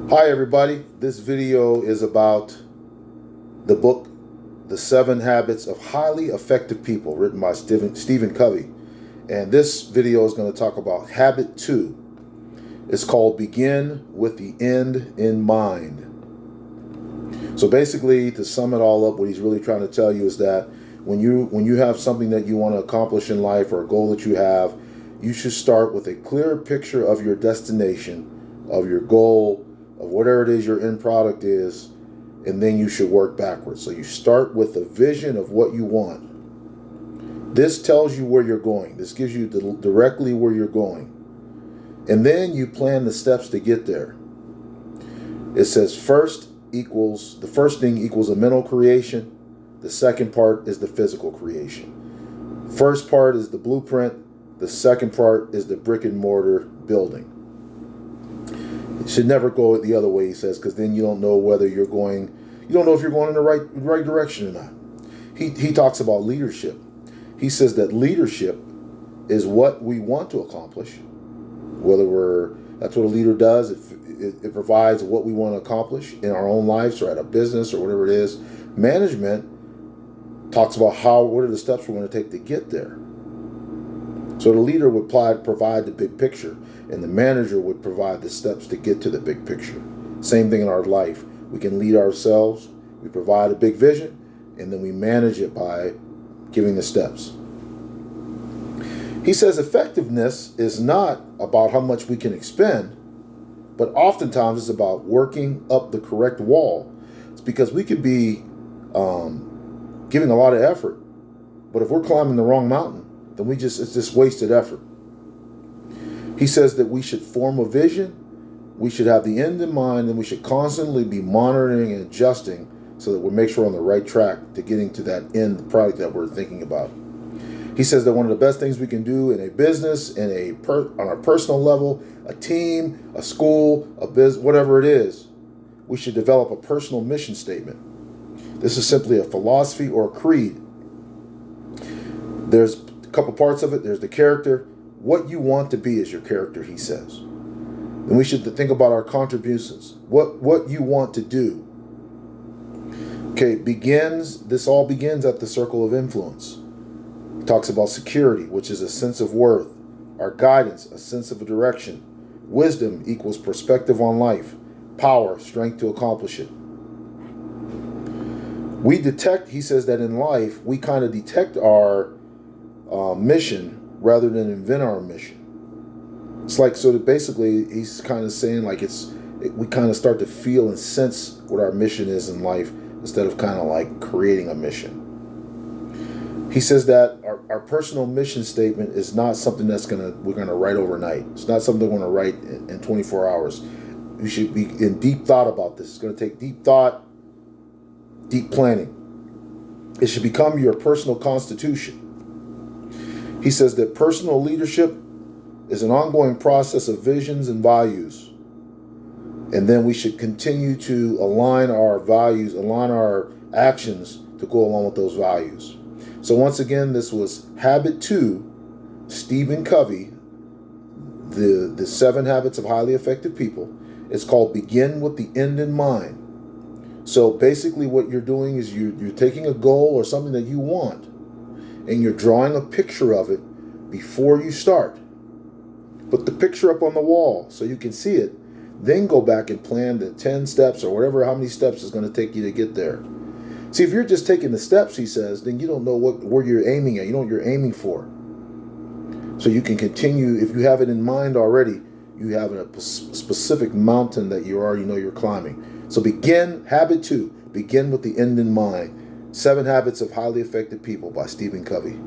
Hi everybody, this video is about the book, The 7 Habits of Highly Effective People, written by Stephen Covey. And this video is going to talk about habit 2. It's called Begin with the End in Mind. So basically, to sum it all up, what he's really trying to tell you is that when you have something that you want to accomplish in life or a goal that you have, you should start with a clear picture of your destination, of your goal, of whatever it is your end product is, and then you should work backwards. So you start with a vision of what you want. This tells you where you're going. This gives you directly where you're going. And then you plan the steps to get there. It says the first thing equals a mental creation. The second part is the physical creation. First part is the blueprint. The second part is the brick and mortar building. It should never go the other way, he says, because then you don't know whether you don't know if you're going in the right direction or not. He talks about leadership. He says that leadership is what we want to accomplish. That's what a leader does. It provides what we want to accomplish in our own lives or at a business or whatever it is. Management talks about what are the steps we're going to take to get there. So the leader would provide the big picture, and the manager would provide the steps to get to the big picture. Same thing in our life. We can lead ourselves, we provide a big vision, and then we manage it by giving the steps. He says effectiveness is not about how much we can expend, but oftentimes it's about working up the correct wall. It's because we could be giving a lot of effort, but if we're climbing the wrong mountain, then it's just wasted effort. He says that we should form a vision, we should have the end in mind, and we should constantly be monitoring and adjusting so that we make sure we're on the right track to getting to that end product that we're thinking about. He says that one of the best things we can do in a business, on a personal level, a team, a school, a business, whatever it is, we should develop a personal mission statement. This is simply a philosophy or a creed. There's a couple parts of it. There's the character. What you want to be is your character, he says. And we should think about our contributions. What you want to do. Okay, this all begins at the circle of influence. It talks about security, which is a sense of worth. Our guidance, a sense of a direction. Wisdom equals perspective on life. Power, strength to accomplish it. He says that in life, we kind of detect our mission rather than invent our mission. It's like, so that basically he's kind of saying like we kind of start to feel and sense what our mission is in life instead of kind of like creating a mission. He says that our personal mission statement is not something we're gonna write overnight. It's not something we're gonna write in 24 hours. You should be in deep thought about this. It's gonna take deep thought, deep planning. It should become your personal constitution. He says that personal leadership is an ongoing process of visions and values. And then we should continue to align our values, align our actions to go along with those values. So once again, this was Habit 2, Stephen Covey, the 7 Habits of Highly Effective People. It's called Begin with the End in Mind. So basically what you're doing is you're taking a goal or something that you want, and you're drawing a picture of it before you start. Put the picture up on the wall so you can see it. Then go back and plan the 10 steps or how many steps it's going to take you to get there. See, if you're just taking the steps, he says, then you don't know where you're aiming at. You know what you're aiming for. So you can continue. If you have it in mind already, you have a specific mountain that you already know you're climbing. So habit 2, begin with the end in mind. 7 Habits of Highly Effective People by Stephen Covey.